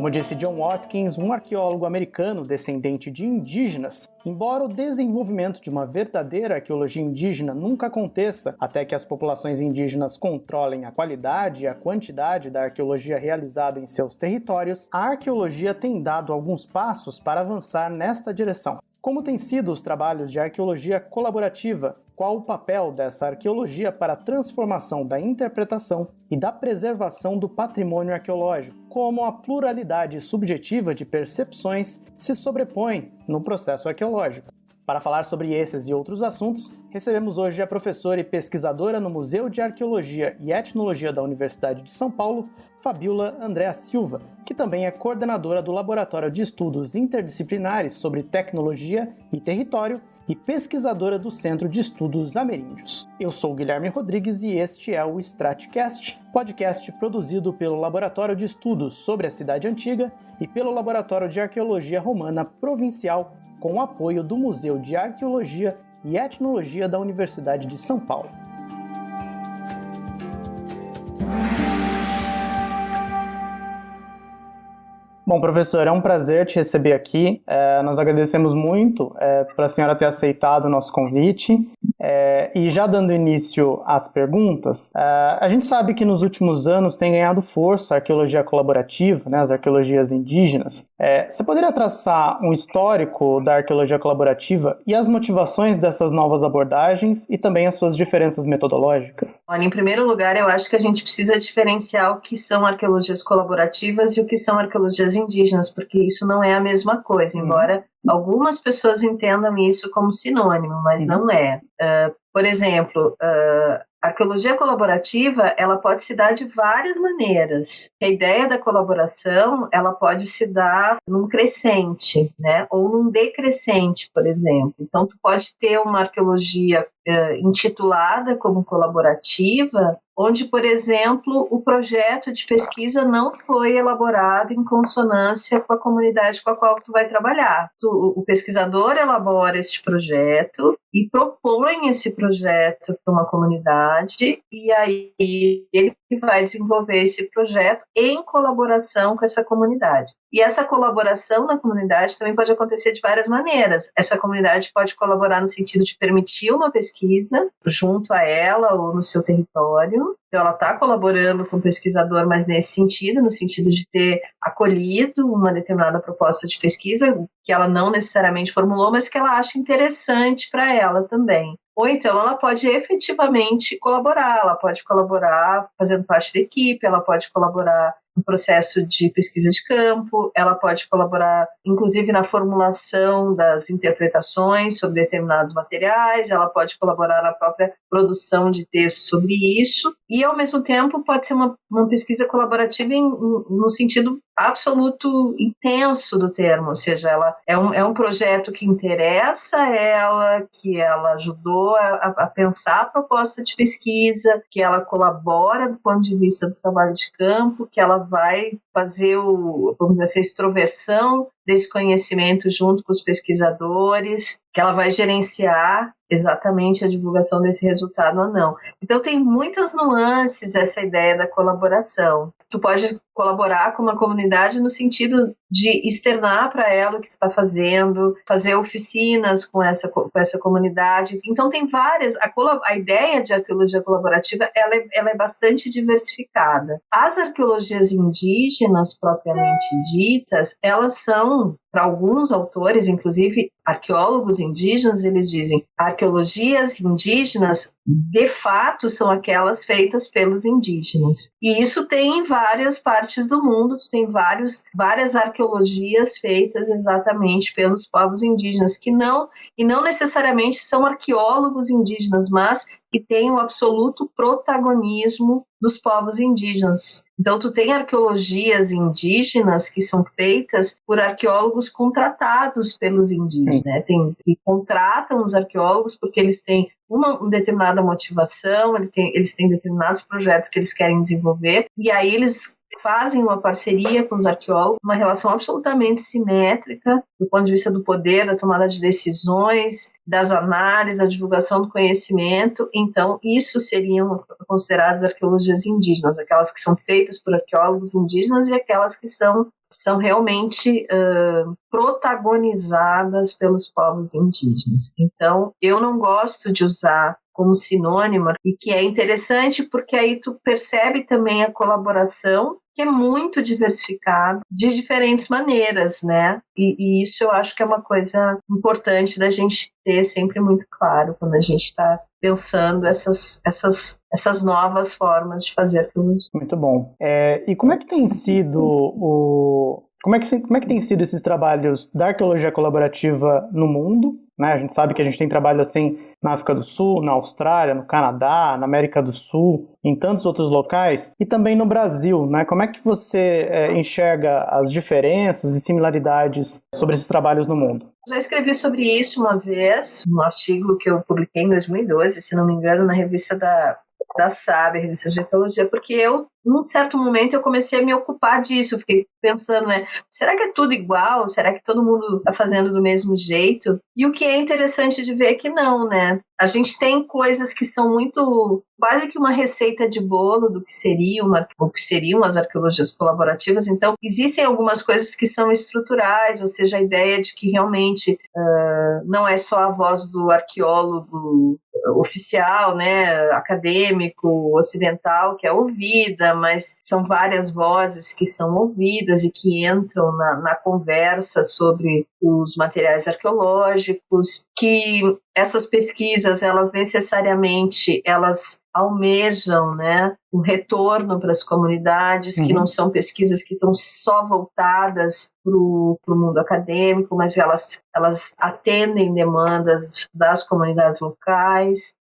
Como disse John Watkins, um arqueólogo americano descendente de indígenas, embora o desenvolvimento de uma verdadeira arqueologia indígena nunca aconteça até que as populações indígenas controlem a qualidade e a quantidade da arqueologia realizada em seus territórios, a arqueologia tem dado alguns passos para avançar nesta direção. Como têm sido os trabalhos de arqueologia colaborativa? Qual o papel dessa arqueologia para a transformação da interpretação e da preservação do patrimônio arqueológico? Como a pluralidade subjetiva de percepções se sobrepõe no processo arqueológico? Para falar sobre esses e outros assuntos, recebemos hoje a professora e pesquisadora no Museu de Arqueologia e Etnologia da Universidade de São Paulo, Fabíola Andréa Silva, que também é coordenadora do Laboratório de Estudos Interdisciplinares sobre Tecnologia e Território e pesquisadora do Centro de Estudos Ameríndios. Eu sou Guilherme Rodrigues e este é o Stratcast, podcast produzido pelo Laboratório de Estudos sobre a Cidade Antiga e pelo Laboratório de Arqueologia Romana Provincial, com o apoio do Museu de Arqueologia e Etnologia da Universidade de São Paulo. Bom, professor, é um prazer te receber aqui. Nós agradecemos muito para a senhora ter aceitado o nosso convite. E já dando início às perguntas, a gente sabe que nos últimos anos tem ganhado força a arqueologia colaborativa, né, as arqueologias indígenas. Você poderia traçar um histórico da arqueologia colaborativa e as motivações dessas novas abordagens e também as suas diferenças metodológicas? Olha, em primeiro lugar, eu acho que a gente precisa diferenciar o que são arqueologias colaborativas e o que são arqueologias indígenas, porque isso não é a mesma coisa, embora algumas pessoas entendam isso como sinônimo, mas não é. Por exemplo, a arqueologia colaborativa, ela pode se dar de várias maneiras. A ideia da colaboração, ela pode se dar num crescente, né? Ou num decrescente, por exemplo. Então, tu pode ter uma arqueologia intitulada como colaborativa, onde, por exemplo, o projeto de pesquisa não foi elaborado em consonância com a comunidade com a qual tu vai trabalhar. O pesquisador elabora este projeto e propõe esse projeto para uma comunidade, e aí ele vai desenvolver esse projeto em colaboração com essa comunidade. E essa colaboração na comunidade também pode acontecer de várias maneiras. Essa comunidade pode colaborar no sentido de permitir uma pesquisa junto a ela ou no seu território. Então, ela está colaborando com o pesquisador, mas nesse sentido, no sentido de ter acolhido uma determinada proposta de pesquisa que ela não necessariamente formulou, mas que ela acha interessante para ela também. Ou então ela pode efetivamente colaborar, ela pode colaborar fazendo parte da equipe, ela pode colaborar no processo de pesquisa de campo, ela pode colaborar inclusive na formulação das interpretações sobre determinados materiais, ela pode colaborar na própria produção de textos sobre isso, e ao mesmo tempo pode ser uma pesquisa colaborativa no sentido absoluto intenso do termo, ou seja, ela é um projeto que interessa ela, que ela ajudou a pensar a proposta de pesquisa, que ela colabora do ponto de vista do trabalho de campo, que ela vai fazer vamos dizer assim, a extroversão desse conhecimento junto com os pesquisadores, que ela vai gerenciar exatamente a divulgação desse resultado ou não. Então tem muitas nuances essa ideia da colaboração. Tu pode colaborar com uma comunidade no sentido de externar para ela o que tu está fazendo, fazer oficinas com essa comunidade. Então tem várias. A ideia de arqueologia colaborativa ela é bastante diversificada. As arqueologias indígenas propriamente ditas, elas são, para alguns autores, inclusive arqueólogos indígenas, eles dizem arqueologias indígenas de fato são aquelas feitas pelos indígenas. E isso tem em várias partes do mundo, tem várias arqueologias feitas exatamente pelos povos indígenas, e não necessariamente são arqueólogos indígenas, mas que têm o absoluto protagonismo dos povos indígenas. Então, tu tem arqueologias indígenas que são feitas por arqueólogos contratados pelos indígenas, né? Que contratam os arqueólogos porque eles têm uma determinada motivação, eles têm determinados projetos que eles querem desenvolver, e aí eles fazem uma parceria com os arqueólogos, uma relação absolutamente simétrica do ponto de vista do poder, da tomada de decisões, das análises, da divulgação do conhecimento. Então, isso seriam consideradas arqueologias indígenas, aquelas que são feitas por arqueólogos indígenas e aquelas que são são realmente protagonizadas pelos povos indígenas. Então, eu não gosto de usar como sinônimo, e que é interessante porque aí tu percebe também a colaboração, que é muito diversificada, de diferentes maneiras, né? E isso eu acho que é uma coisa importante da gente ter sempre muito claro quando a gente está pensando essas novas formas de fazer arqueologia. Muito bom. E como é que tem sido Como é que tem sido esses trabalhos da arqueologia colaborativa no mundo? Né? A gente sabe que a gente tem trabalho assim na África do Sul, na Austrália, no Canadá, na América do Sul, em tantos outros locais, e também no Brasil. Né? Como é que você enxerga as diferenças e similaridades sobre esses trabalhos no mundo? Já escrevi sobre isso uma vez, um artigo que eu publiquei em 2012, se não me engano, na revista da SAB, a revista de arqueologia, porque eu, num certo momento, eu comecei a me ocupar disso, eu fiquei pensando, né, será que é tudo igual? Será que todo mundo está fazendo do mesmo jeito? E o que é interessante de ver é que não, né? A gente tem coisas que são muito, quase que uma receita de bolo do que seriam as arqueologias colaborativas. Então, existem algumas coisas que são estruturais, ou seja, a ideia de que realmente não é só a voz do arqueólogo oficial, né, acadêmico, ocidental, que é ouvida, mas são várias vozes que são ouvidas e que entram na conversa sobre os materiais arqueológicos, que essas pesquisas, elas necessariamente, elas almejam, né, um retorno para as comunidades, que não são pesquisas que estão só voltadas para o mundo acadêmico, mas elas atendem demandas das comunidades locais.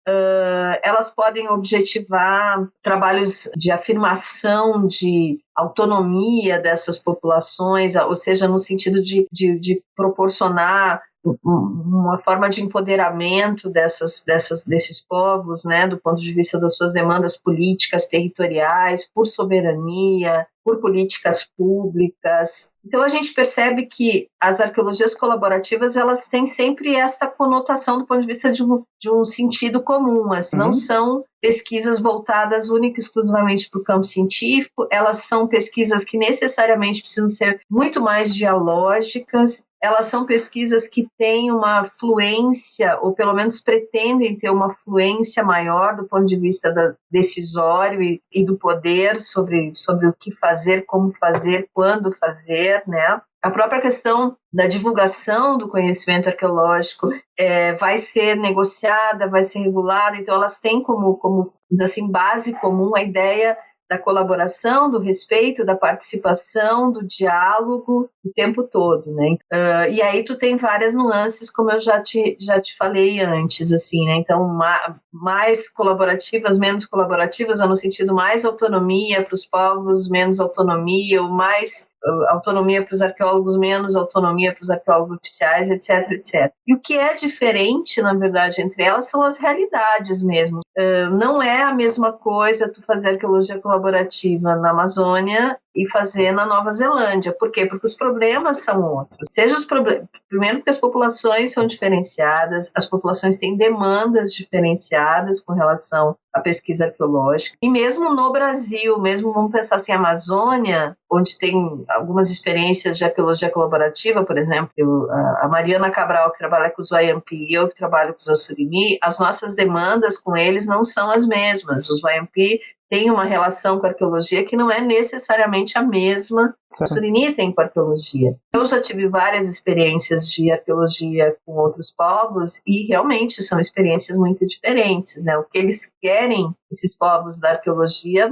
Elas podem objetivar trabalhos de afirmação de autonomia dessas populações, ou seja, no sentido de proporcionar uma forma de empoderamento desses povos, né, do ponto de vista das suas demandas políticas, territoriais, por soberania, por políticas públicas. Então a gente percebe que as arqueologias colaborativas, elas têm sempre esta conotação do ponto de vista de um sentido comum, assim, não são pesquisas voltadas única e exclusivamente para o campo científico, elas são pesquisas que necessariamente precisam ser muito mais dialógicas, elas são pesquisas que têm uma fluência, ou pelo menos pretendem ter uma fluência maior do ponto de vista decisório e do poder sobre o que fazer, como fazer, quando fazer, né? A própria questão da divulgação do conhecimento arqueológico vai ser negociada, vai ser regulada, então elas têm como assim, base comum a ideia da colaboração, do respeito, da participação, do diálogo o tempo todo, né? E aí tu tem várias nuances, como eu já te falei antes, assim, né? Então, mais colaborativas, menos colaborativas, ou no sentido mais autonomia para os povos, menos autonomia, ou mais autonomia para os arqueólogos, menos autonomia para os arqueólogos oficiais, etc, etc. E o que é diferente, na verdade, entre elas são as realidades mesmo. Não é a mesma coisa tu fazer arqueologia colaborativa na Amazônia e fazer na Nova Zelândia. Por quê? Porque os problemas são outros. Primeiro porque as populações são diferenciadas, as populações têm demandas diferenciadas com relação à pesquisa arqueológica. E mesmo no Brasil, mesmo vamos pensar assim, a Amazônia, onde tem algumas experiências de arqueologia colaborativa, por exemplo, a Mariana Cabral, que trabalha com os Wayampi, e eu que trabalho com os Assurini, as nossas demandas com eles não são as mesmas. Os Wayampi tem uma relação com a arqueologia que não é necessariamente a mesma que o Surini tem com a arqueologia. Eu já tive várias experiências de arqueologia com outros povos e realmente são experiências muito diferentes, né? O que eles querem, esses povos da arqueologia,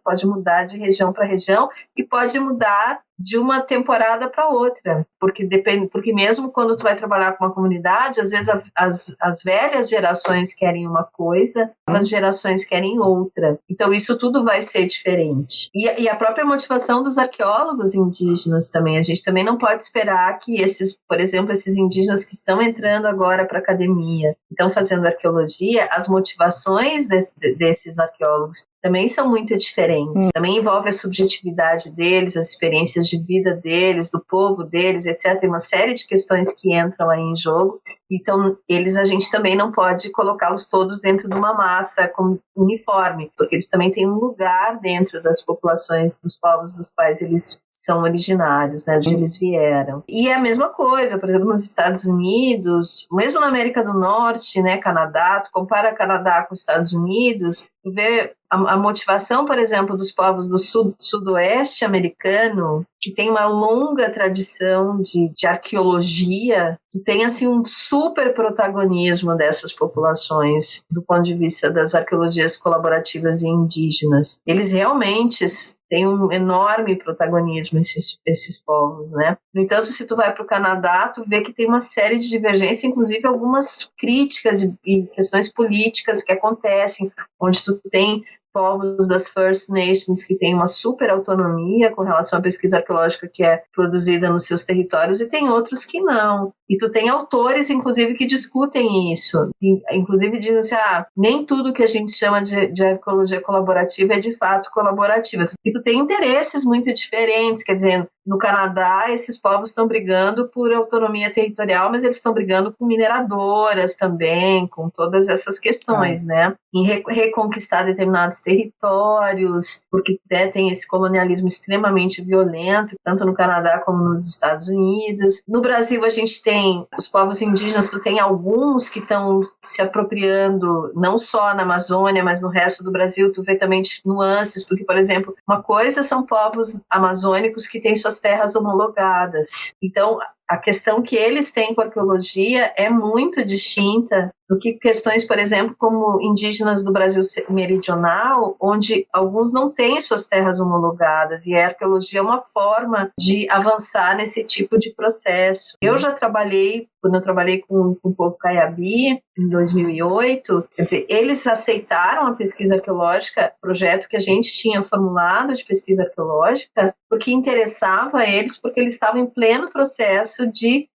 pode mudar de região para região e pode mudar de uma temporada para outra, porque mesmo quando tu vai trabalhar com uma comunidade, às vezes as velhas gerações querem uma coisa, as gerações querem outra. Então isso tudo vai ser diferente. E a própria motivação dos arqueólogos indígenas também, a gente também não pode esperar que por exemplo, esses indígenas que estão entrando agora para a academia, estão fazendo arqueologia, as motivações desses arqueólogos também são muito diferentes. Também envolve a subjetividade deles, as experiências de vida deles, do povo deles, etc. Tem uma série de questões que entram aí em jogo Então, a gente também não pode colocá-los todos dentro de uma massa uniforme, porque eles também têm um lugar dentro das populações dos povos dos quais eles são originários, né, de onde eles vieram. E é a mesma coisa, por exemplo, nos Estados Unidos, mesmo na América do Norte, né, Canadá, tu compara Canadá com os Estados Unidos, tu vê a motivação, por exemplo, dos povos do sudoeste americano, que tem uma longa tradição de arqueologia, tu tem assim um super protagonismo dessas populações do ponto de vista das arqueologias colaborativas e indígenas. Eles realmente têm um enorme protagonismo, esses povos, né? No entanto, se tu vai para o Canadá, tu vê que tem uma série de divergências, inclusive algumas críticas e questões políticas que acontecem, onde tu tem povos das First Nations que têm uma super autonomia com relação à pesquisa arqueológica que é produzida nos seus territórios, e tem outros que não. E tu tem autores, inclusive, que discutem isso. E, inclusive, dizem assim, nem tudo que a gente chama de arqueologia colaborativa é de fato colaborativa. E tu tem interesses muito diferentes, quer dizer, no Canadá, esses povos estão brigando por autonomia territorial, mas eles estão brigando com mineradoras também, com todas essas questões, né? Em reconquistar determinados territórios, porque tem esse colonialismo extremamente violento, tanto no Canadá como nos Estados Unidos. No Brasil, a gente tem os povos indígenas, tu tem alguns que estão se apropriando, não só na Amazônia, mas no resto do Brasil, tu vê também nuances, porque, por exemplo, uma coisa são povos amazônicos que têm suas terras homologadas. Então, a questão que eles têm com a arqueologia é muito distinta do que questões, por exemplo, como indígenas do Brasil meridional, onde alguns não têm suas terras homologadas, e a arqueologia é uma forma de avançar nesse tipo de processo. Eu já trabalhei, quando eu trabalhei com o povo Caiabi, em 2008, quer dizer, eles aceitaram a pesquisa arqueológica, projeto que a gente tinha formulado de pesquisa arqueológica, porque interessava a eles, porque eles estavam em pleno processo de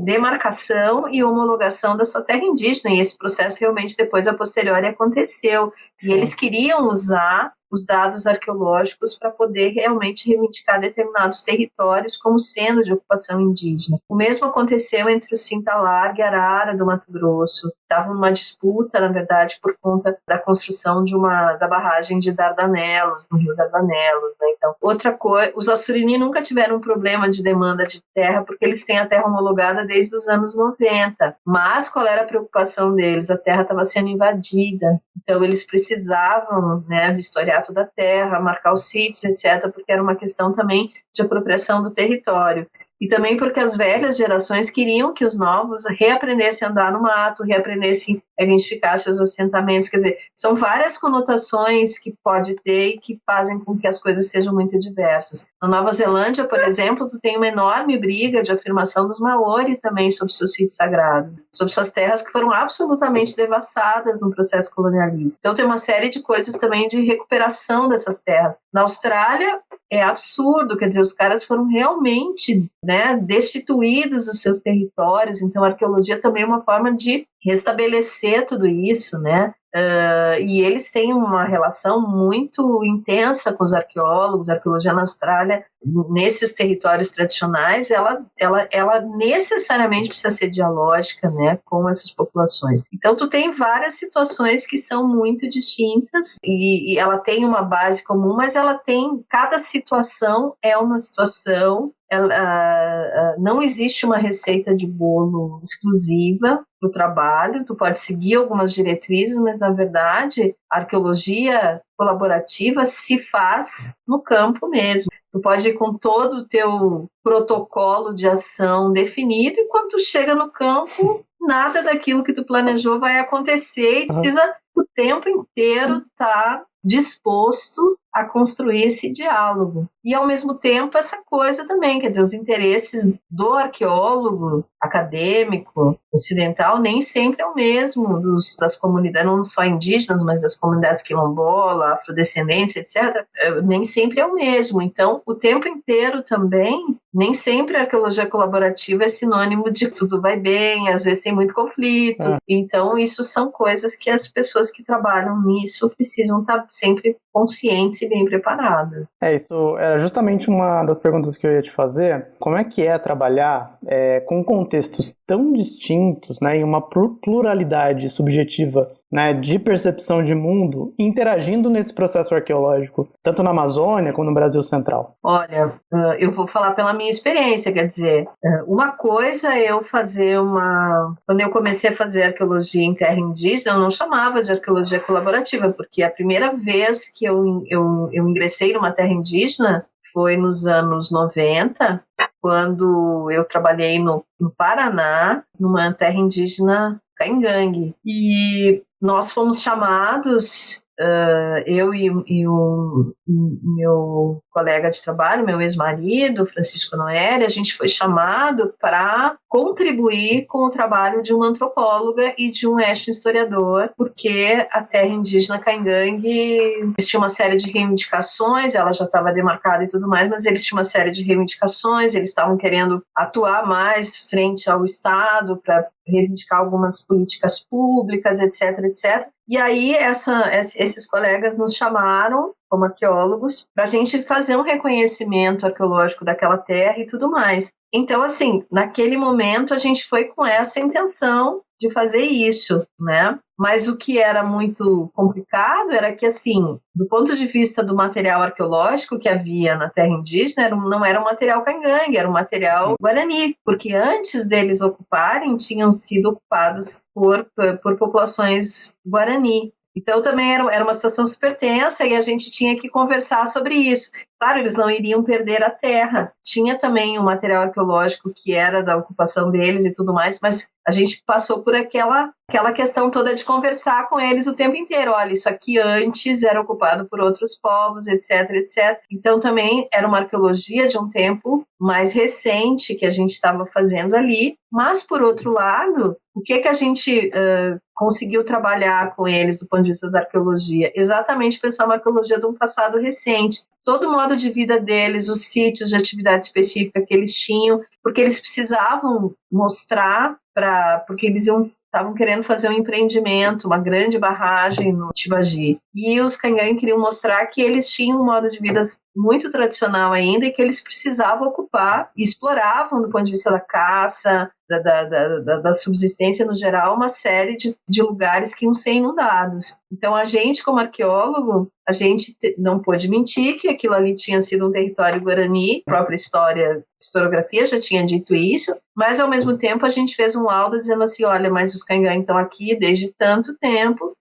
demarcação e homologação da sua terra indígena, e esse processo realmente depois, a posteriori, aconteceu. E eles queriam usar os dados arqueológicos para poder realmente reivindicar determinados territórios como sendo de ocupação indígena. O mesmo aconteceu entre o Cintalarga e Arara do Mato Grosso. Estava uma disputa, na verdade, por conta da construção da barragem de Dardanelos, no rio Dardanelos, né? Então, outra coisa, os Assurini nunca tiveram um problema de demanda de terra, porque eles têm a terra homologada desde os anos 90. Mas qual era a preocupação deles? A terra estava sendo invadida. Então, eles precisavam, né, vistoriar toda a terra, marcar os sítios, etc., porque era uma questão também de apropriação do território. E também porque as velhas gerações queriam que os novos reaprendessem a andar no mato, reaprendessem a identificar seus assentamentos. Quer dizer, são várias conotações que pode ter e que fazem com que as coisas sejam muito diversas. Na Nova Zelândia, por exemplo, tu tem uma enorme briga de afirmação dos Maori também sobre seus sítios sagrados, sobre suas terras que foram absolutamente devassadas no processo colonialista. Então tem uma série de coisas também de recuperação dessas terras. Na Austrália, é absurdo, quer dizer, os caras foram realmente, né, destituídos dos seus territórios, então a arqueologia também é uma forma de restabelecer tudo isso, né? E eles têm uma relação muito intensa com os arqueólogos. A arqueologia na Austrália, nesses territórios tradicionais, ela necessariamente precisa ser dialógica, né, com essas populações. Então, tu tem várias situações que são muito distintas e ela tem uma base comum, mas cada situação é uma situação. Não existe uma receita de bolo exclusiva para o trabalho, tu pode seguir algumas diretrizes, mas na verdade a arqueologia colaborativa se faz no campo mesmo. Tu pode ir com todo o teu protocolo de ação definido, e quando tu chega no campo, nada daquilo que tu planejou vai acontecer, e precisa o tempo inteiro estar disposto a construir esse diálogo. E, ao mesmo tempo, essa coisa também, quer dizer, os interesses do arqueólogo acadêmico ocidental nem sempre é o mesmo das comunidades, não só indígenas, mas das comunidades quilombola, afrodescendentes, etc., nem sempre é o mesmo. Então, o tempo inteiro também nem sempre a arqueologia colaborativa é sinônimo de tudo vai bem, às vezes tem muito conflito. Então, isso são coisas que as pessoas que trabalham nisso precisam estar sempre conscientes e bem preparadas. Isso era justamente uma das perguntas que eu ia te fazer. Como é que é trabalhar com contextos tão distintos, né, em uma pluralidade subjetiva, né, de percepção de mundo, interagindo nesse processo arqueológico, tanto na Amazônia como no Brasil Central? Olha, eu vou falar pela minha experiência, quer dizer, uma coisa é eu fazer Quando eu comecei a fazer arqueologia em terra indígena, eu não chamava de arqueologia colaborativa, porque a primeira vez que eu ingressei numa terra indígena foi nos anos 90, quando eu trabalhei no Paraná, numa terra indígena Caingangue. E nós fomos chamados, eu e o meu colega de trabalho, meu ex-marido, Francisco Noeli, a gente foi chamado para contribuir com o trabalho de uma antropóloga e de um etnohistoriador, porque a terra indígena Caingangue tinha uma série de reivindicações, ela já estava demarcada e tudo mais, mas eles tinham uma série de reivindicações, eles estavam querendo atuar mais frente ao Estado para reivindicar algumas políticas públicas, etc, etc. E aí esses colegas nos chamaram como arqueólogos para a gente fazer um reconhecimento arqueológico daquela terra e tudo mais. Então, assim, naquele momento a gente foi com essa intenção de fazer isso, né? Mas o que era muito complicado era que, assim, do ponto de vista do material arqueológico que havia na terra indígena, não era um material Caingangue, era um material Guarani, porque antes deles ocuparem, tinham sido ocupados por populações Guarani. Então também era uma situação super tensa e a gente tinha que conversar sobre isso. Claro, eles não iriam perder a terra. Tinha também um material arqueológico que era da ocupação deles e tudo mais, mas a gente passou por aquela questão toda de conversar com eles o tempo inteiro. Olha, isso aqui antes era ocupado por outros povos, etc, etc. Então também era uma arqueologia de um tempo mais recente que a gente estava fazendo ali. Mas, por outro lado, o que a gente conseguiu trabalhar com eles do ponto de vista da arqueologia? Exatamente pensar uma arqueologia de um passado recente. Todo o modo de vida deles, os sítios de atividade específica que eles tinham, porque eles precisavam mostrar porque eles estavam querendo fazer um empreendimento, uma grande barragem no Tibagi. E os Caingangue queriam mostrar que eles tinham um modo de vida muito tradicional ainda e que eles precisavam ocupar e exploravam, do ponto de vista da caça, da subsistência no geral, uma série de lugares que iam ser inundados. Então, a gente, como arqueólogo, a gente não pôde mentir que aquilo ali tinha sido um território Guarani, a própria historiografia já tinha dito isso, mas, ao mesmo tempo, a gente fez um laudo dizendo assim, olha, mas os Caingangue estão aqui desde tanto tempo,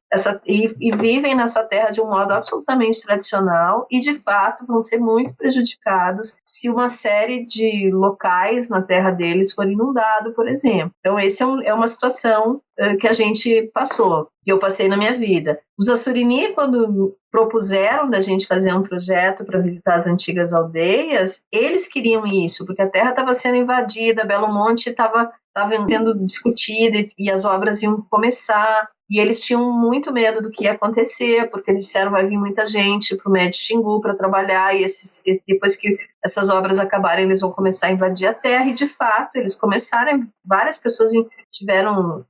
e vivem nessa terra de um modo absolutamente tradicional e, de fato, vão ser muito prejudicados se uma série de locais na terra deles for inundado, por exemplo. Então, essa é uma situação que a gente passou, que eu passei na minha vida. Os Assurini, quando propuseram da gente fazer um projeto para visitar as antigas aldeias, eles queriam isso, porque a terra estava sendo invadida, Belo Monte estava sendo discutida e as obras iam começar. E eles tinham muito medo do que ia acontecer, porque eles disseram vai vir muita gente para o Médio Xingu para trabalhar, e depois que essas obras acabarem, eles vão começar a invadir a terra, e de fato, eles começaram, várias pessoas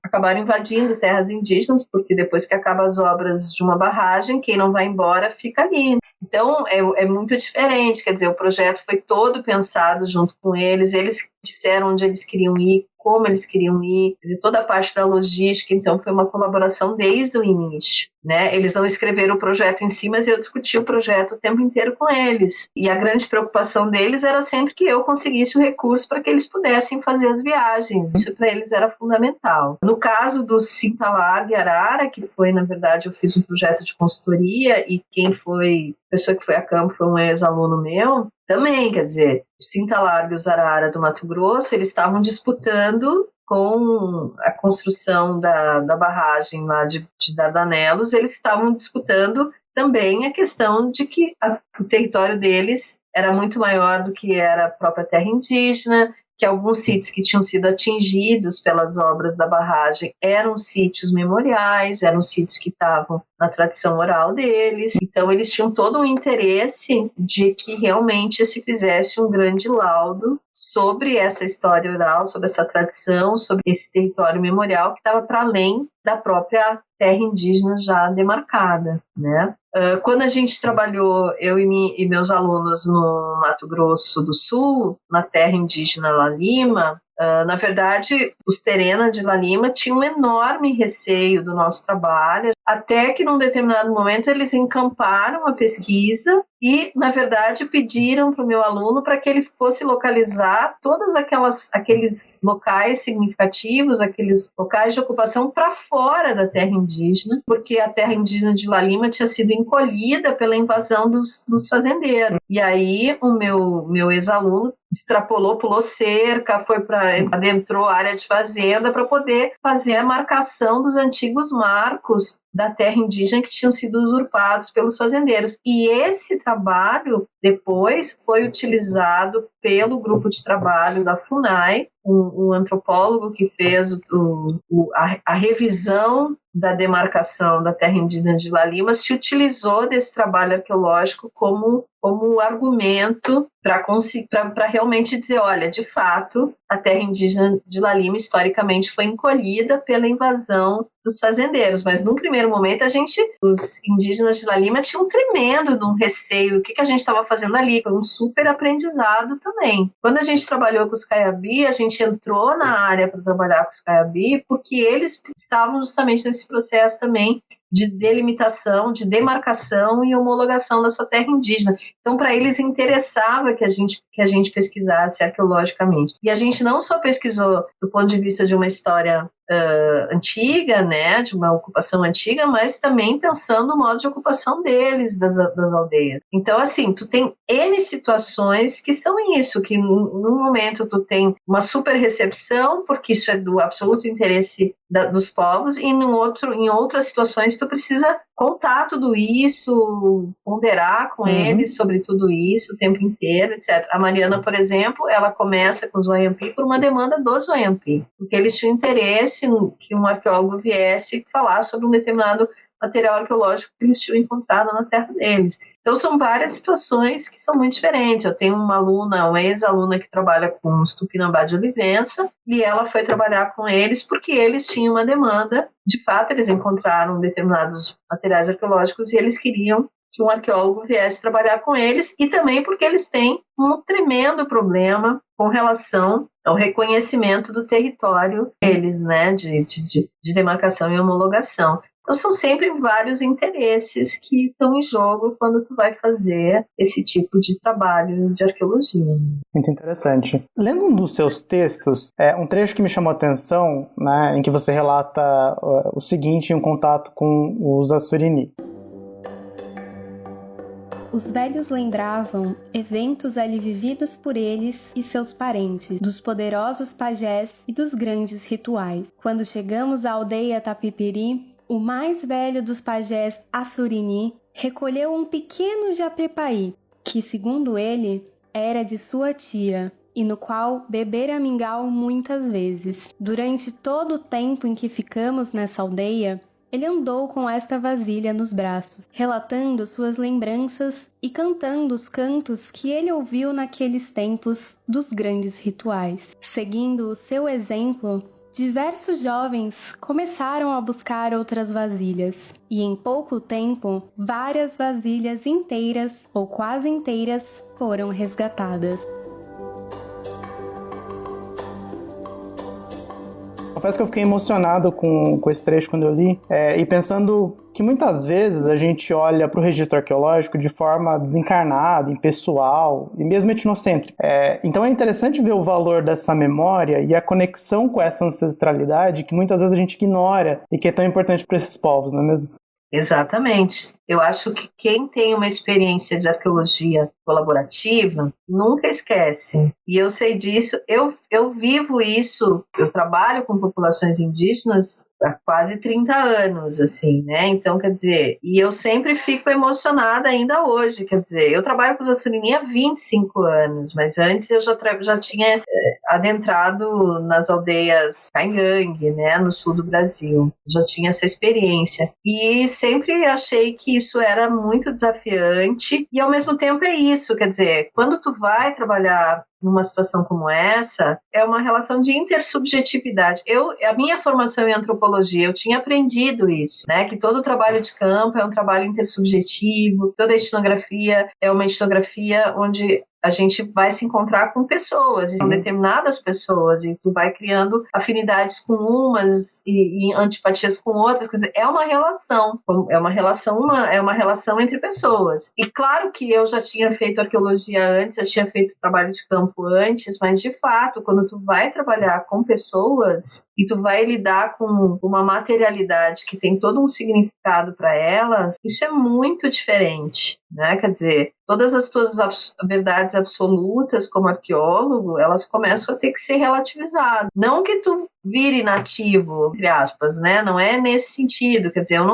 acabaram invadindo terras indígenas, porque depois que acabam as obras de uma barragem, quem não vai embora fica ali. Então, é muito diferente, quer dizer, o projeto foi todo pensado junto com eles disseram onde eles queriam ir, como eles queriam ir, e toda a parte da logística, então foi uma colaboração desde o início, né? Eles não escreveram o projeto em si, mas eu discuti o projeto o tempo inteiro com eles, e a grande preocupação deles era sempre que eu conseguisse o recurso para que eles pudessem fazer as viagens, isso para eles era fundamental. No caso do Cinta Larga e Arara, que foi, na verdade, eu fiz um projeto de consultoria, e a pessoa que foi a campo foi um ex-aluno meu, também, quer dizer, o Cinta Larga e os Arara do Mato Grosso, eles estavam disputando com a construção da barragem lá de Dardanelos, eles estavam disputando também a questão de que o território deles era muito maior do que era a própria terra indígena, que alguns sítios que tinham sido atingidos pelas obras da barragem eram sítios memoriais, eram sítios que estavam na tradição oral deles. Então, eles tinham todo um interesse de que realmente se fizesse um grande laudo sobre essa história oral, sobre essa tradição, sobre esse território memorial que estava para além da própria terra indígena já demarcada, né? Quando a gente trabalhou, eu e meus alunos no Mato Grosso do Sul, na terra indígena La Lima, na verdade, os Terena de La Lima tinham um enorme receio do nosso trabalho, até que num determinado momento eles encamparam a pesquisa e, na verdade, pediram para o meu aluno para que ele fosse localizar todos aqueles locais significativos, aqueles locais de ocupação para fora da terra indígena, porque a terra indígena de La Lima tinha sido encolhida pela invasão dos fazendeiros. E aí o meu ex-aluno extrapolou, pulou cerca, adentrou a área de fazenda para poder fazer a marcação dos antigos marcos da terra indígena que tinham sido usurpados pelos fazendeiros. E esse trabalho depois foi utilizado pelo grupo de trabalho da FUNAI, um antropólogo que fez a revisão da demarcação da terra indígena de La Lima, se utilizou desse trabalho arqueológico como argumento para realmente dizer, olha, de fato, a terra indígena de La Lima historicamente foi encolhida pela invasão dos fazendeiros, mas num primeiro momento os indígenas de La Lima tinham um tremendo de um receio, o que a gente estava fazendo ali, foi um super aprendizado também. Quando a gente trabalhou com os Caiabi, a gente entrou na área para trabalhar com os Caiabi, porque eles estavam justamente nesse processo também de delimitação, de demarcação e homologação da sua terra indígena. Então, para eles interessava que a gente pesquisasse arqueologicamente. E a gente não só pesquisou do ponto de vista de uma história antiga, né, de uma ocupação antiga, mas também pensando no modo de ocupação deles, das aldeias. Então, assim, tu tem N situações que são isso, que num momento tu tem uma super recepção, porque isso é do absoluto interesse dos povos, e em outras situações tu precisa contar tudo isso, ponderar com eles sobre tudo isso o tempo inteiro, etc. A Mariana, por exemplo, ela começa com os Wayampi por uma demanda dos Wayampi, porque eles tinham interesse que um arqueólogo viesse falar sobre um determinado material arqueológico que eles tinham encontrado na terra deles. Então, são várias situações que são muito diferentes. Eu tenho uma ex-aluna que trabalha com os Tupinambá de Olivença, e ela foi trabalhar com eles porque eles tinham uma demanda. De fato, eles encontraram determinados materiais arqueológicos e eles queriam que um arqueólogo viesse trabalhar com eles, e também porque eles têm um tremendo problema com relação ao reconhecimento do território deles, né, de demarcação e homologação. Então, são sempre vários interesses que estão em jogo quando tu vai fazer esse tipo de trabalho de arqueologia. Muito interessante. Lendo um dos seus textos, um trecho que me chamou a atenção, né, em que você relata o seguinte em um contato com os Assurini. Os velhos lembravam eventos ali vividos por eles e seus parentes, dos poderosos pajés e dos grandes rituais. Quando chegamos à aldeia Tapipiri, o mais velho dos pajés Assurini recolheu um pequeno japepaí, que, segundo ele, era de sua tia, e no qual bebera mingau muitas vezes. Durante todo o tempo em que ficamos nessa aldeia, ele andou com esta vasilha nos braços, relatando suas lembranças e cantando os cantos que ele ouviu naqueles tempos dos grandes rituais. Seguindo o seu exemplo, diversos jovens começaram a buscar outras vasilhas, e em pouco tempo, várias vasilhas inteiras ou quase inteiras foram resgatadas. Confesso que eu fiquei emocionado com esse trecho quando eu li, e pensando que muitas vezes a gente olha para o registro arqueológico de forma desencarnada, impessoal e mesmo etnocêntrica. Então é interessante ver o valor dessa memória e a conexão com essa ancestralidade que muitas vezes a gente ignora e que é tão importante para esses povos, não é mesmo? Exatamente. Eu acho que quem tem uma experiência de arqueologia colaborativa nunca esquece. E eu sei disso, eu vivo isso, eu trabalho com populações indígenas há quase 30 anos, assim, né? Então, quer dizer, e eu sempre fico emocionada ainda hoje, quer dizer, eu trabalho com os Assurini há 25 anos, mas antes eu já tinha adentrado nas aldeias Caingangue, né, no sul do Brasil. Já tinha essa experiência. E sempre achei que que isso era muito desafiante e ao mesmo tempo é isso, quer dizer, quando tu vai trabalhar numa situação como essa, é uma relação de intersubjetividade. A minha formação em antropologia, eu tinha aprendido isso, né? Que todo trabalho de campo é um trabalho intersubjetivo, toda etnografia é uma etnografia onde a gente vai se encontrar com pessoas, e são determinadas pessoas, e tu vai criando afinidades com umas e antipatias com outras, quer dizer, é uma relação entre pessoas. E claro que eu já tinha feito arqueologia antes, eu tinha feito trabalho de campo antes, mas de fato, quando tu vai trabalhar com pessoas e tu vai lidar com uma materialidade que tem todo um significado para ela, isso é muito diferente, né? Quer dizer, todas as tuas verdades absolutas como arqueólogo, elas começam a ter que ser relativizadas. Não que tu vire nativo, entre aspas, né? Não é nesse sentido. Quer dizer, eu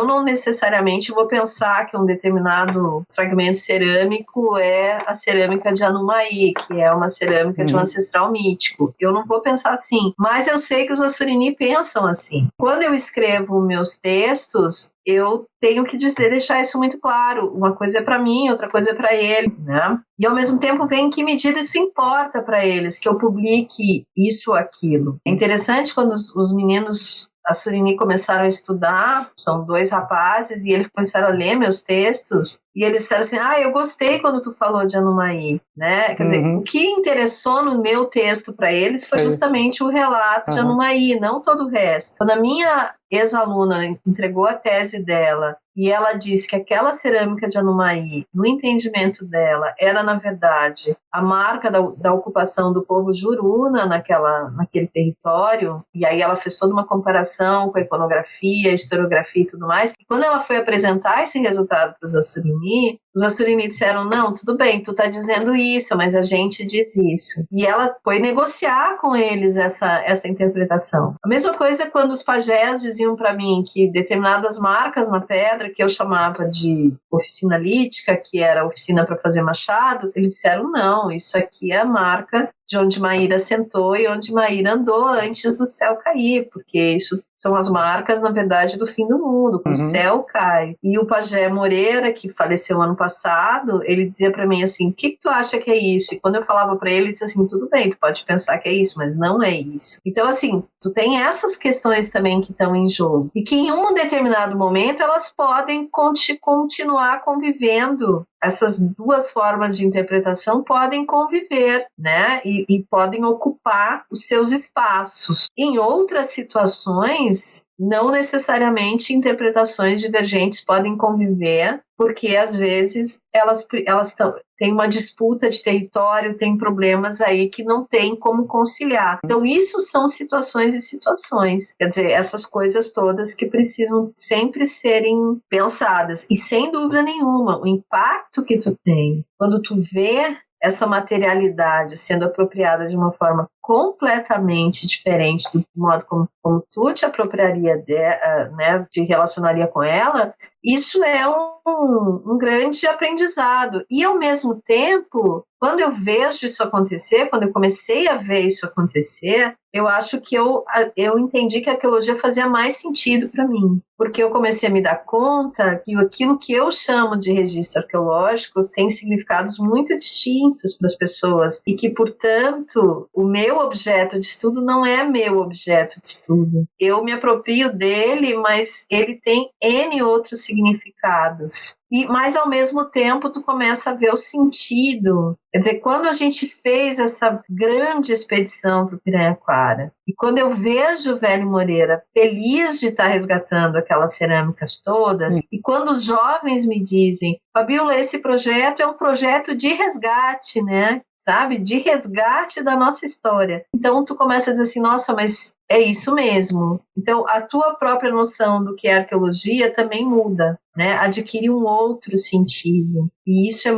não necessariamente vou pensar que um determinado fragmento cerâmico é a cerâmica de Anumaí, que é uma cerâmica de um ancestral mítico. Eu não vou pensar assim, mas eu sei que os Assurini pensam assim. Quando eu escrevo meus textos, eu tenho que deixar isso muito claro. Uma coisa é para mim, outra coisa é para ele, né? E ao mesmo tempo ver em que medida isso importa para eles, que eu publique isso ou aquilo. É interessante quando os meninos Assurini começaram a estudar, são 2 rapazes, e eles começaram a ler meus textos, e eles disseram assim, eu gostei quando tu falou de Anumaí, né? Quer dizer, o que interessou no meu texto para eles foi justamente o relato de Anumaí, não todo o resto. Quando a minha ex-aluna entregou a tese dela, e ela disse que aquela cerâmica de Anumaí, no entendimento dela, era, na verdade, a marca da ocupação do povo Juruna naquele território, e aí ela fez toda uma comparação com a iconografia, a historiografia e tudo mais. E quando ela foi apresentar esse resultado para os Assurini disseram, não, tudo bem, tu tá dizendo isso, mas a gente diz isso. E ela foi negociar com eles essa interpretação. A mesma coisa quando os pajés diziam para mim que determinadas marcas na pedra, que eu chamava de oficina lítica, que era oficina para fazer machado, eles disseram, não, isso aqui é a marca de onde Maíra sentou e onde Maíra andou antes do céu cair, porque isso são as marcas, na verdade, do fim do mundo, o céu cai. E o pajé Moreira, que faleceu ano passado, ele dizia para mim assim, o que tu acha que é isso? E quando eu falava para ele, ele disse assim, tudo bem, tu pode pensar que é isso, mas não é isso. Então, assim, tu tem essas questões também que estão em jogo, e que em um determinado momento elas podem continuar convivendo. Essas 2 formas de interpretação podem conviver, né? E podem ocupar os seus espaços. Em outras situações, não necessariamente interpretações divergentes podem conviver, porque às vezes elas têm uma disputa de território, tem problemas aí que não tem como conciliar. Então isso são situações e situações. Quer dizer, essas coisas todas que precisam sempre serem pensadas. E sem dúvida nenhuma, o impacto que tu tem quando tu vê essa materialidade sendo apropriada de uma forma completamente diferente do modo como tu te apropriaria né, te relacionaria com ela, isso é um grande aprendizado. E, ao mesmo tempo, quando eu vejo isso acontecer, quando eu comecei a ver isso acontecer, eu acho que eu entendi que a arqueologia fazia mais sentido para mim, porque eu comecei a me dar conta que aquilo que eu chamo de registro arqueológico tem significados muito distintos para as pessoas e que, portanto, o meu objeto de estudo não é meu objeto de estudo. Eu me aproprio dele, mas ele tem N outros significados. Mas, ao mesmo tempo, tu começa a ver o sentido. Quer dizer, quando a gente fez essa grande expedição para o Piranhaquara, e quando eu vejo o velho Moreira feliz de estar resgatando aquelas cerâmicas todas, e quando os jovens me dizem, Fabíola, esse projeto é um projeto de resgate, né? Sabe? De resgate da nossa história. Então, tu começa a dizer assim, nossa, mas é isso mesmo. Então, a tua própria noção do que é arqueologia também muda, né? Adquire um outro sentido. E isso é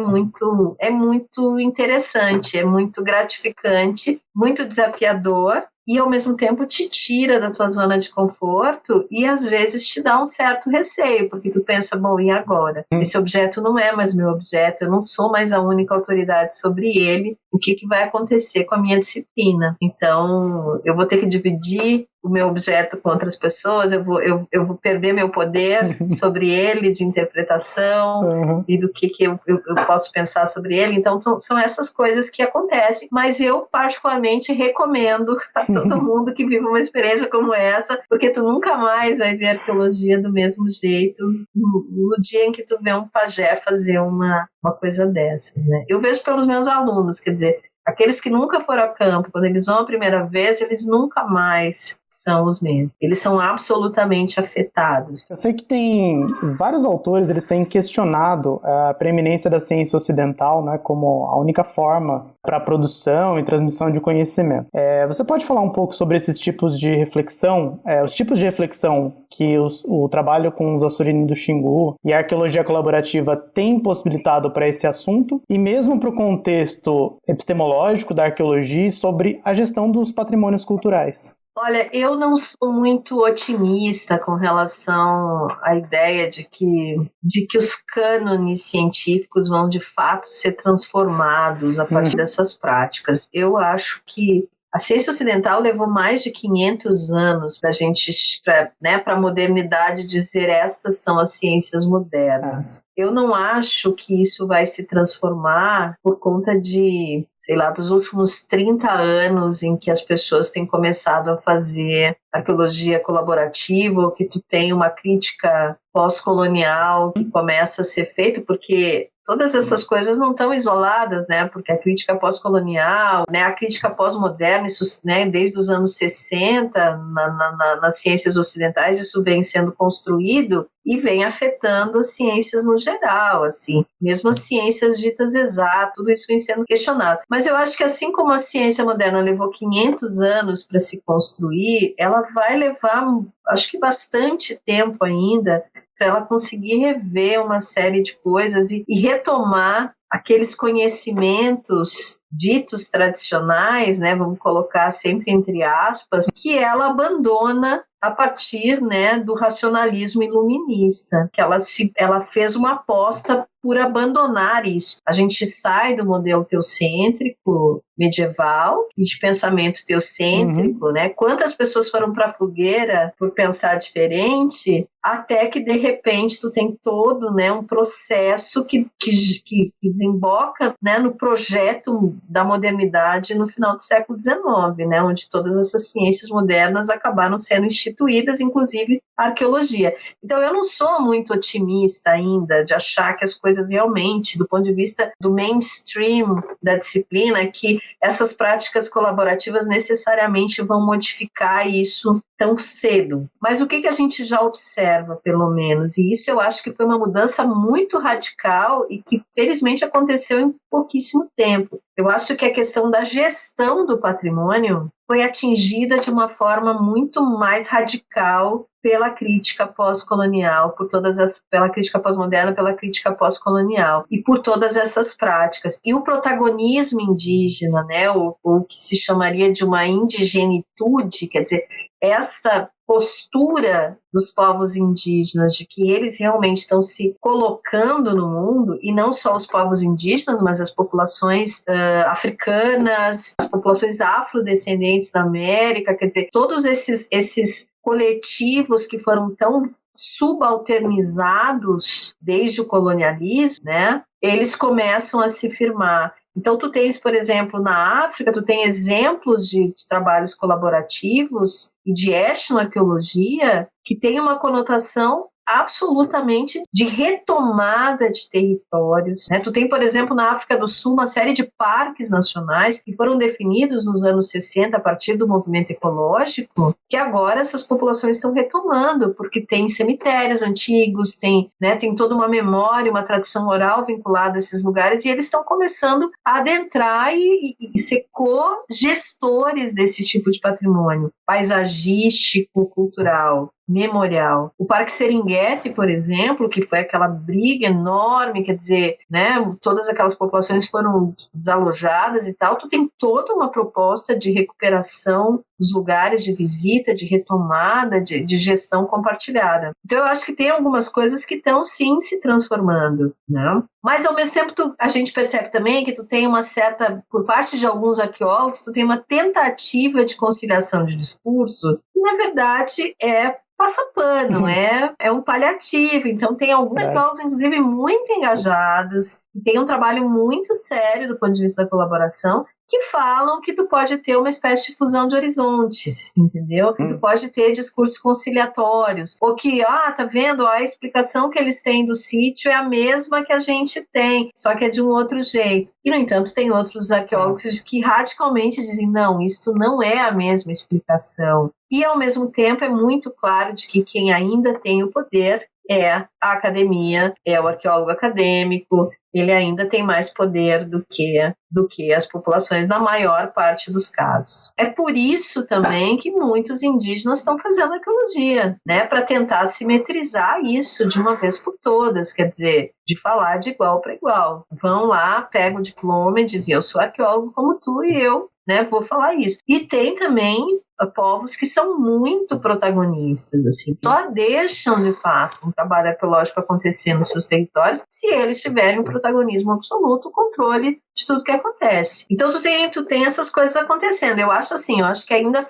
muito interessante, é muito gratificante, muito desafiador, e ao mesmo tempo te tira da tua zona de conforto e às vezes te dá um certo receio, porque tu pensa, bom, e agora? Esse objeto não é mais meu objeto, eu não sou mais a única autoridade sobre ele, o que vai acontecer com a minha disciplina? Então, eu vou ter que dividir o meu objeto com outras pessoas, eu vou perder meu poder sobre ele de interpretação e do que eu posso pensar sobre ele. Então são essas coisas que acontecem, mas eu particularmente recomendo a todo mundo que vive uma experiência como essa, porque tu nunca mais vai ver arqueologia do mesmo jeito no dia em que tu vê um pajé fazer uma coisa dessas, né? Eu vejo pelos meus alunos, quer dizer, aqueles que nunca foram a campo, quando eles vão a primeira vez, eles nunca mais são os mesmos. Eles são absolutamente afetados. Eu sei que tem vários autores, eles têm questionado a preeminência da ciência ocidental, né, como a única forma para a produção e transmissão de conhecimento. Você pode falar um pouco sobre esses tipos de reflexão, os tipos de reflexão que o trabalho com os Assurini do Xingu e a arqueologia colaborativa tem possibilitado para esse assunto, e mesmo para o contexto epistemológico da arqueologia e sobre a gestão dos patrimônios culturais? Olha, eu não sou muito otimista com relação à ideia de que os cânones científicos vão de fato ser transformados a partir dessas práticas. Eu acho que a ciência ocidental levou mais de 500 anos para a modernidade dizer estas são as ciências modernas. Eu não acho que isso vai se transformar por conta de, dos últimos 30 anos em que as pessoas têm começado a fazer arqueologia colaborativa, ou que tu tem uma crítica pós-colonial que começa a ser feita, porque todas essas coisas não estão isoladas, né? Porque a crítica pós-colonial, né? A crítica pós-moderna, isso, né? Desde os anos 60, nas ciências ocidentais, isso vem sendo construído e vem afetando as ciências no geral, assim. Mesmo as ciências ditas exatas, tudo isso vem sendo questionado. Mas eu acho que assim como a ciência moderna levou 500 anos para se construir, ela vai levar, acho que bastante tempo ainda, para ela conseguir rever uma série de coisas e retomar aqueles conhecimentos ditos tradicionais, né, vamos colocar sempre entre aspas, que ela abandona a partir, né, do racionalismo iluminista, que ela fez uma aposta por abandonar isso. A gente sai do modelo teocêntrico medieval e de pensamento teocêntrico, né? Quantas pessoas foram para a fogueira por pensar diferente, até que de repente tu tem todo, né, um processo que desemboca, né, no projeto da modernidade no final do século XIX, né, onde todas essas ciências modernas acabaram sendo instituídas, inclusive a arqueologia. Então eu não sou muito otimista ainda de achar que as coisas realmente, do ponto de vista do mainstream da disciplina, que essas práticas colaborativas necessariamente vão modificar isso tão cedo. Mas o que a gente já observa, pelo menos, e isso eu acho que foi uma mudança muito radical e que felizmente aconteceu em pouquíssimo tempo. Eu acho que a questão da gestão do patrimônio foi atingida de uma forma muito mais radical pela crítica pós-colonial, pela crítica pós-moderna, pela crítica pós-colonial e por todas essas práticas. E o protagonismo indígena, né, o que se chamaria de uma indigenitude, quer dizer, essa postura dos povos indígenas de que eles realmente estão se colocando no mundo, e não só os povos indígenas, mas as populações africanas, as populações afrodescendentes da América, quer dizer, todos esses coletivos que foram tão subalternizados desde o colonialismo, né, eles começam a se firmar. Então, tu tens, por exemplo, na África, tu tem exemplos de trabalhos colaborativos e de etnoarqueologia que tem uma conotação absolutamente de retomada de territórios, né? Tu tem, por exemplo, na África do Sul, uma série de parques nacionais que foram definidos nos anos 60 a partir do movimento ecológico, que agora essas populações estão retomando, porque tem cemitérios antigos, tem toda uma memória, uma tradição oral vinculada a esses lugares, e eles estão começando a adentrar e ser co-gestores desse tipo de patrimônio paisagístico, cultural, memorial. O Parque Serengeti, por exemplo, que foi aquela briga enorme, quer dizer, né, todas aquelas populações foram desalojadas e tal, tu tem toda uma proposta de recuperação dos lugares de visita, de retomada, de gestão compartilhada. Então eu acho que tem algumas coisas que estão sim se transformando, né? Mas ao mesmo tempo a gente percebe também que tu tem uma certa, por parte de alguns arqueólogos, tu tem uma tentativa de conciliação de discurso, que na verdade passa pano, é um paliativo. Então tem alguns arqueólogos, inclusive, muito engajados, que tem um trabalho muito sério do ponto de vista da colaboração, que falam que tu pode ter uma espécie de fusão de horizontes, entendeu? Que tu pode ter discursos conciliatórios, ou que, tá vendo, a explicação que eles têm do sítio é a mesma que a gente tem, só que é de um outro jeito. E, no entanto, tem outros arqueólogos que radicalmente dizem, não, isto não é a mesma explicação. E, ao mesmo tempo, é muito claro de que quem ainda tem o poder é a academia, é o arqueólogo acadêmico, ele ainda tem mais poder do que as populações na maior parte dos casos. É por isso também que muitos indígenas estão fazendo arqueologia, né, para tentar simetrizar isso de uma vez por todas, quer dizer, de falar de igual para igual. Vão lá, pegam o diploma e dizem, eu sou arqueólogo como tu e eu, né, vou falar isso. E tem também povos que são muito protagonistas, assim, só deixam, de fato, um trabalho arqueológico acontecer nos seus territórios se eles tiverem um protagonismo absoluto, o controle de tudo que acontece. Então, tu tem essas coisas acontecendo. Eu acho que ainda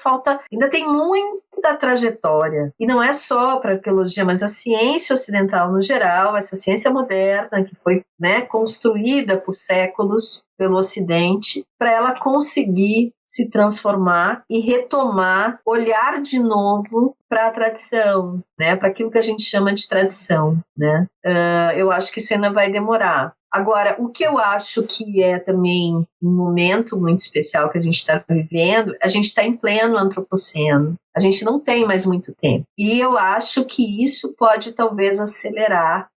tem muita trajetória. E não é só para a arqueologia, mas a ciência ocidental no geral, essa ciência moderna que foi, né, construída por séculos pelo Ocidente, para ela conseguir se transformar e retomar, olhar de novo para a tradição, né, para aquilo que a gente chama de tradição, né? Eu acho que isso ainda vai demorar. Agora, o que eu acho que é também um momento muito especial que a gente está vivendo, a gente está em pleno antropoceno. A gente não tem mais muito tempo. E eu acho que isso pode talvez acelerar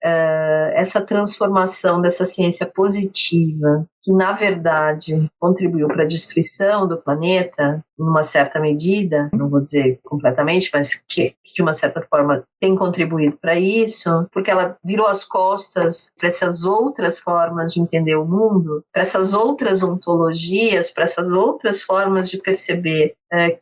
essa transformação dessa ciência positiva, que na verdade contribuiu para a destruição do planeta, numa certa medida, não vou dizer completamente, mas que de uma certa forma tem contribuído para isso, porque ela virou as costas para essas outras formas de entender o mundo, para essas outras ontologias, para essas outras formas de perceber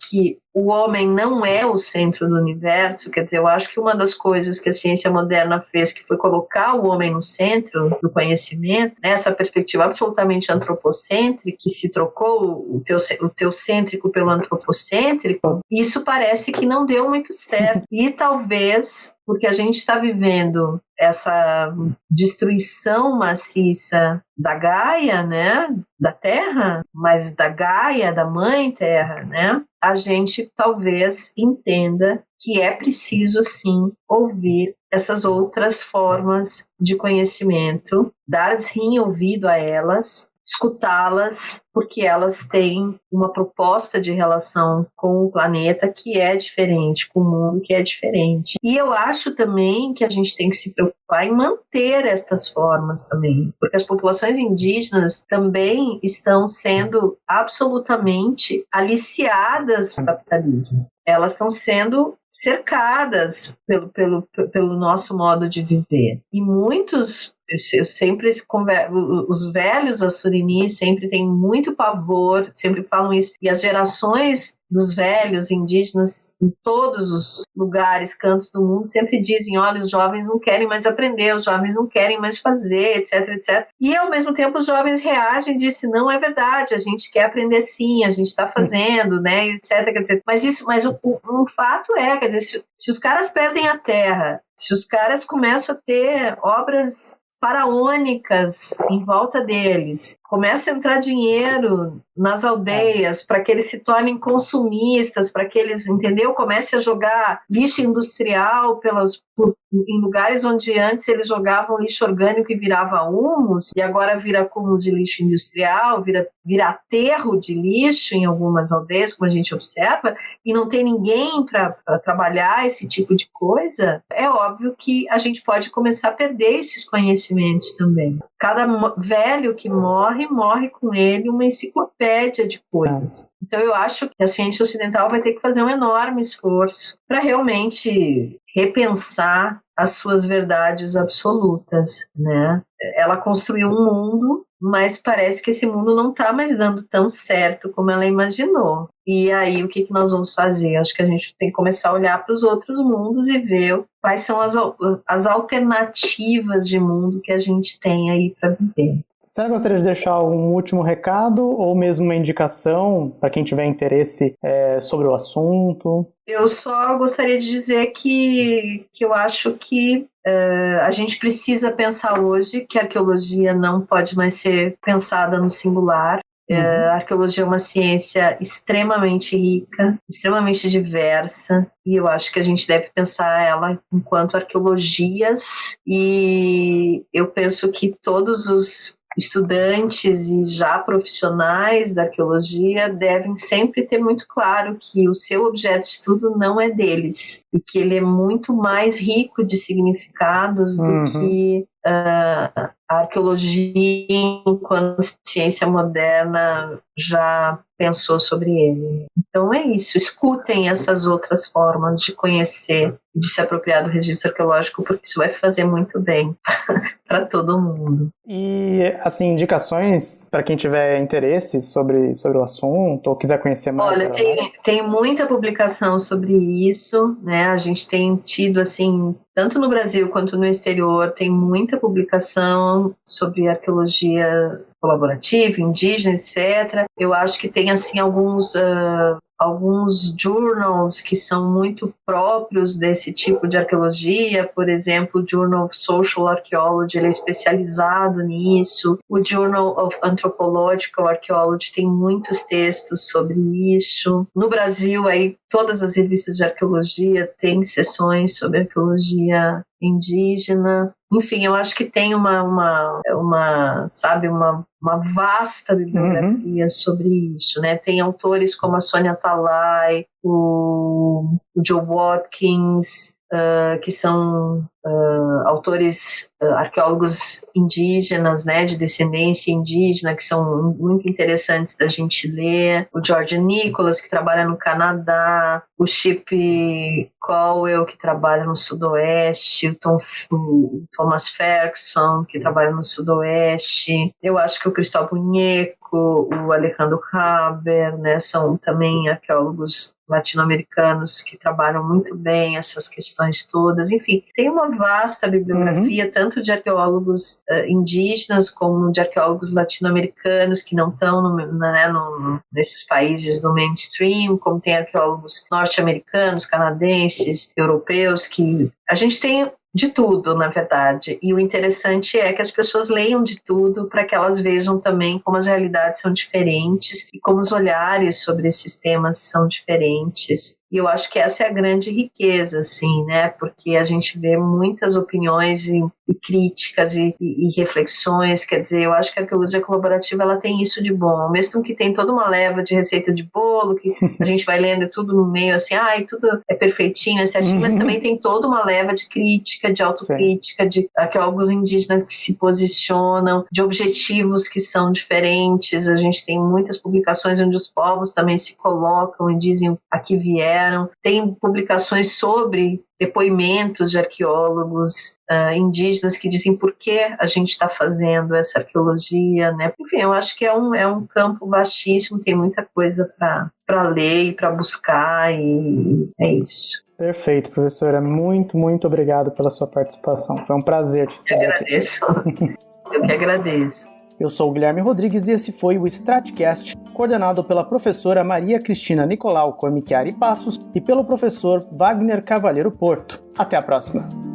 que o homem não é o centro do universo. Quer dizer, eu acho que uma das coisas que a ciência moderna fez, que foi colocar o homem no centro do conhecimento, né, essa perspectiva absolutamente antropocêntrica, que se trocou o teocêntrico pelo antropocêntrico, isso parece que não deu muito certo. E talvez porque a gente está vivendo essa destruição maciça da Gaia, né, da Terra, mas da Gaia, da Mãe Terra, né, a gente talvez entenda que é preciso, sim, ouvir essas outras formas de conhecimento, dar ouvido a elas, escutá-las, porque elas têm uma proposta de relação com o planeta que é diferente, com o mundo que é diferente. E eu acho também que a gente tem que se preocupar em manter estas formas também, porque as populações indígenas também estão sendo absolutamente aliciadas pelo capitalismo. Elas estão sendo cercadas pelo nosso modo de viver. E muitos, eu sempre os velhos assurinis sempre têm muito pavor, sempre falam isso, e as gerações dos velhos indígenas em todos os lugares, cantos do mundo, sempre dizem, olha, os jovens não querem mais aprender, os jovens não querem mais fazer, etc, etc. E, ao mesmo tempo, os jovens reagem e dizem, não, é verdade, a gente quer aprender sim, a gente está fazendo, né, etc. Quer dizer, mas um fato é, quer dizer, se os caras perdem a terra, se os caras começam a ter obras faraônicas em volta deles, começa a entrar dinheiro nas aldeias para que eles se tornem consumistas, para que eles, entendeu? Comecem a jogar lixo industrial em lugares onde antes eles jogavam lixo orgânico e virava humus, e agora vira acúmulo de lixo industrial, vira aterro de lixo em algumas aldeias, como a gente observa, e não tem ninguém para trabalhar esse tipo de coisa. É óbvio que a gente pode começar a perder esses conhecimentos também. Cada velho que morre com ele uma enciclopédia de coisas. Então eu acho que a ciência ocidental vai ter que fazer um enorme esforço para realmente repensar as suas verdades absolutas, né? Ela construiu um mundo, mas parece que esse mundo não está mais dando tão certo como ela imaginou. E aí, o que nós vamos fazer? Acho que a gente tem que começar a olhar para os outros mundos e ver quais são as alternativas de mundo que a gente tem aí para viver. Você gostaria de deixar um último recado ou mesmo uma indicação para quem tiver interesse sobre o assunto? Eu só gostaria de dizer que eu acho que a gente precisa pensar hoje que a arqueologia não pode mais ser pensada no singular. A arqueologia é uma ciência extremamente rica, extremamente diversa, e eu acho que a gente deve pensar ela enquanto arqueologias, e eu penso que todos os estudantes e já profissionais da arqueologia devem sempre ter muito claro que o seu objeto de estudo não é deles, e que ele é muito mais rico de significados do que a arqueologia enquanto ciência moderna já pensou sobre ele. Então é isso, escutem essas outras formas de conhecer e de se apropriar do registro arqueológico, porque isso vai fazer muito bem para todo mundo. E, assim, indicações para quem tiver interesse sobre o assunto ou quiser conhecer mais? Olha, tem muita publicação sobre isso, né? A gente tem tido, assim, tanto no Brasil quanto no exterior, tem muita publicação sobre arqueologia colaborativa, indígena, etc. Eu acho que tem, assim, alguns journals que são muito próprios desse tipo de arqueologia, por exemplo, o Journal of Social Archaeology, ele é especializado nisso. O Journal of Anthropological Archaeology tem muitos textos sobre isso. No Brasil, aí, todas as revistas de arqueologia têm seções sobre arqueologia indígena. Enfim, eu acho que tem uma vasta bibliografia sobre isso, né? Tem autores como a Sônia Talay, o Joe Watkins, que são autores, arqueólogos indígenas, né, de descendência indígena, que são muito interessantes da gente ler. O George Nicholas, que trabalha no Canadá, o Chip Cowell, que trabalha no Sudoeste, o Thomas Ferguson, que trabalha no Sudoeste. Eu acho que o Cristóvão Nheko, o Alejandro Haber, né, são também arqueólogos latino-americanos que trabalham muito bem essas questões todas. Enfim, tem uma vasta bibliografia, tanto de arqueólogos indígenas como de arqueólogos latino-americanos que não estão nesses países do mainstream, como tem arqueólogos norte-americanos, canadenses, europeus, que a gente tem de tudo, na verdade. E o interessante é que as pessoas leiam de tudo para que elas vejam também como as realidades são diferentes e como os olhares sobre esses temas são diferentes. E eu acho que essa é a grande riqueza, assim, né? Porque a gente vê muitas opiniões e críticas e reflexões. Quer dizer, eu acho que a arqueologia colaborativa ela tem isso de bom. Ao mesmo tempo que tem toda uma leva de receita de bolo, que a gente vai lendo tudo no meio, assim, tudo é perfeitinho, é certinho, mas também tem toda uma leva de crítica, de autocrítica, de arqueólogos indígenas que se posicionam, de objetivos que são diferentes. A gente tem muitas publicações onde os povos também se colocam e dizem a que vieram. Tem publicações sobre depoimentos de arqueólogos indígenas que dizem por que a gente está fazendo essa arqueologia, né? Enfim, eu acho que é um campo vastíssimo, tem muita coisa para ler e para buscar, e é isso. Perfeito, professora. Muito, muito obrigado pela sua participação. Foi um prazer te receber. Eu agradeço. Eu que agradeço. Eu sou o Guilherme Rodrigues e esse foi o Stratcast, coordenado pela professora Maria Cristina Nicolau Cormichiari Passos e pelo professor Wagner Cavalheiro Porto. Até a próxima!